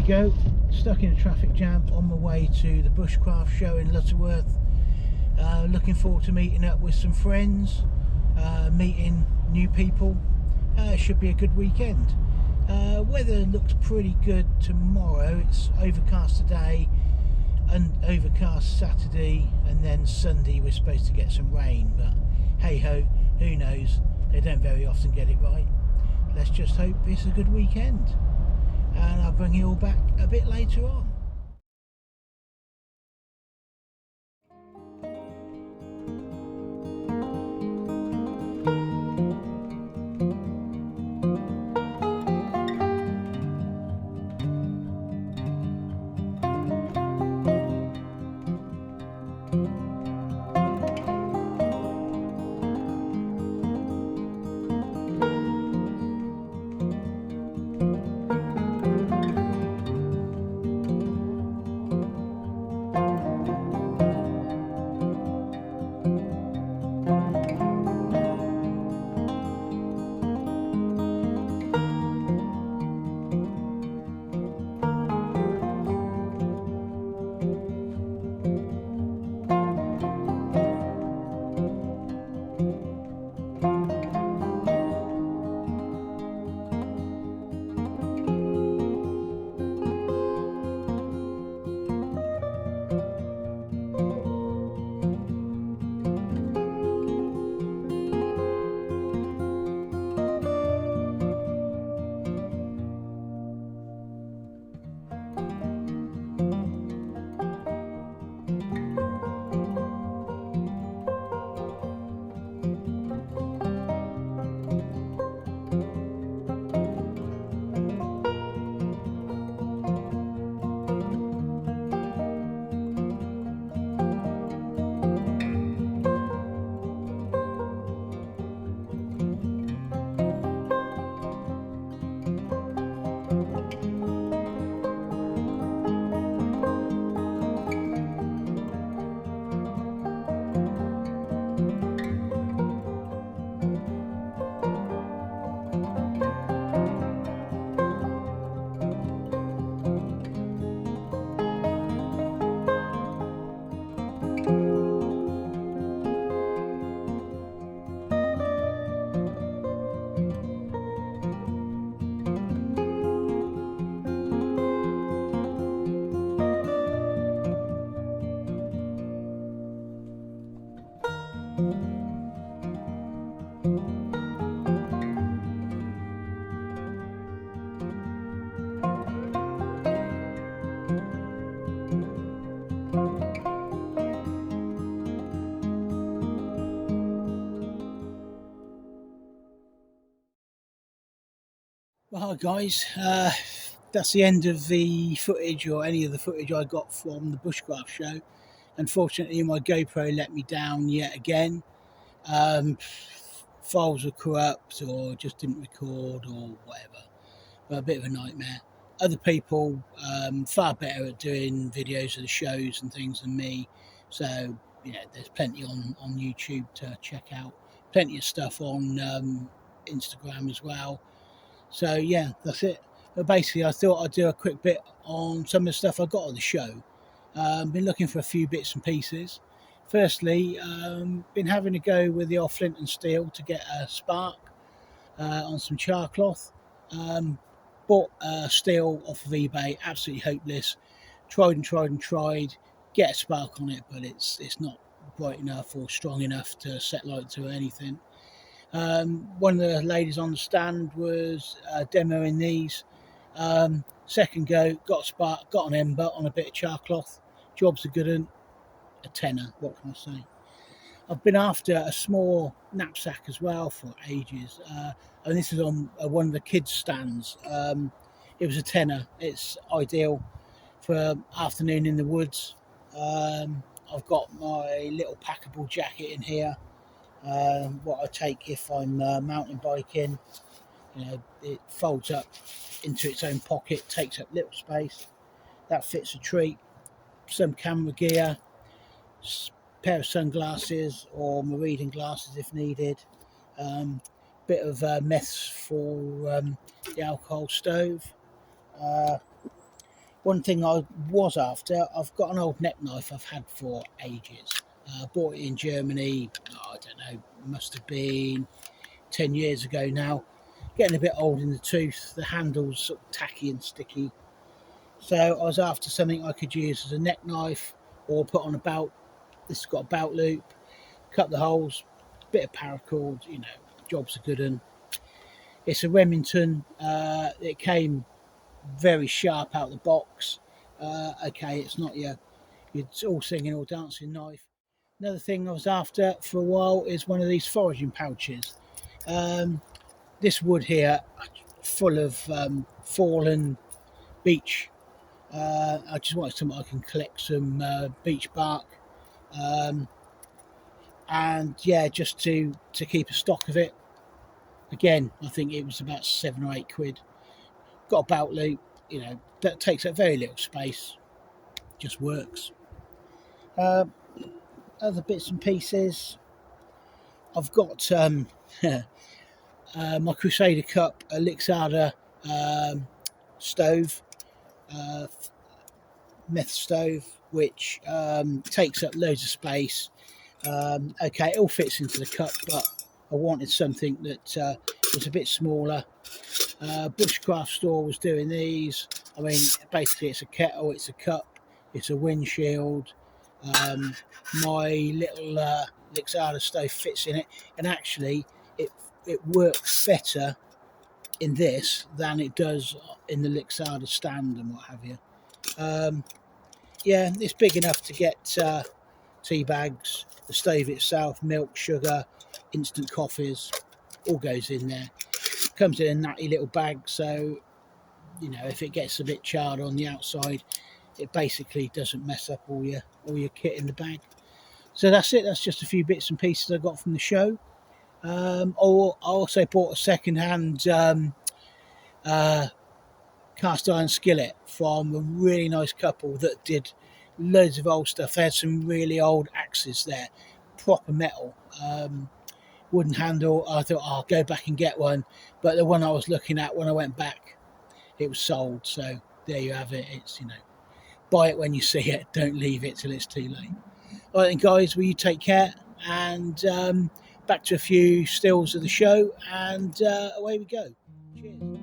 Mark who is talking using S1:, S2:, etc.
S1: go, stuck in a traffic jam on my way to the Bushcraft show in Lutterworth. Looking forward to meeting up with some friends, meeting new people. Should be a good weekend. Weather looks pretty good tomorrow. It's overcast today and overcast Saturday, and then Sunday we're supposed to get some rain, but hey ho, who knows, they don't very often get it right. Let's just hope it's a good weekend, and I'll bring you all back a bit later on. Well, hi guys, that's the end of the footage, or any of the footage I got from the Bushcraft show. Unfortunately, my GoPro let me down yet again. Files were corrupt or just didn't record or whatever, but a bit of a nightmare. Other people far better at doing videos of the shows and things than me, so there's plenty on YouTube to check out, plenty of stuff on Instagram as well. So yeah, that's it. But basically I thought I'd do a quick bit on some of the stuff I got on the show. Been looking for a few bits and pieces. Firstly, been having a go with the old flint and steel to get a spark on some char cloth. Bought steel off of eBay, absolutely hopeless. Tried, get a spark on it, but it's not bright enough or strong enough to set light to or anything. One of the ladies on the stand was demoing these. Second go, got a spark, got an ember on a bit of char cloth. Job's a good one. A tenner, what can I say? I've been after a small knapsack as well for ages, and this is on one of the kids' stands. It was a tenner. It's ideal for afternoon in the woods. I've got my little packable jacket in here. What I take if I'm mountain biking. It folds up into its own pocket, takes up little space. That fits a treat. Some camera gear, pair of sunglasses or my reading glasses if needed. Bit of mess for the alcohol stove. One thing I was after, I've got an old neck knife I've had for ages. Bought it in Germany, I don't know, must have been 10 years ago now. Getting a bit old in the tooth, the handle's sort of tacky and sticky. So I was after something I could use as a neck knife or put on a belt. This has got a belt loop, cut the holes, bit of paracord, job's a good one. It's a Remington. It came very sharp out the box. Okay, it's not your all singing or dancing knife. Another thing I was after for a while is one of these foraging pouches. Um, this wood here, full of fallen beech. I just wanted something I can collect some beech bark, um, and yeah, just to keep a stock of it. Again, I think it was about £7 or £8. Got a belt loop, that takes up very little space, just works. Uh, Other bits and pieces, I've got my Crusader Cup, a Lixada stove, uh, meth stove, which takes up loads of space. Okay, it all fits into the cup, but I wanted something that was a bit smaller. Bushcraft store was doing these. I mean, basically, it's a kettle, it's a cup, it's a windshield. Um, my little Lixada stove fits in it, and actually, it it works better in this than it does in the Lixada stand and what have you. Um, yeah, it's big enough to get tea bags, the stove itself, milk, sugar, instant coffees, all goes in there. Comes in a natty little bag, so if it gets a bit charred on the outside, it basically doesn't mess up all your kit in the bag. So that's it. That's just a few bits and pieces I got from the show. Or I also bought a second-hand uh, cast iron skillet from a really nice couple that did loads of old stuff. They had some really old axes there, proper metal, wooden handle. I thought, I'll go back and get one, but the one I was looking at when I went back, it was sold. So there you have it. It's buy it when you see it. Don't leave it till it's too late. All right, then, guys, will you take care? And back to a few stills of the show, and away we go. Cheers.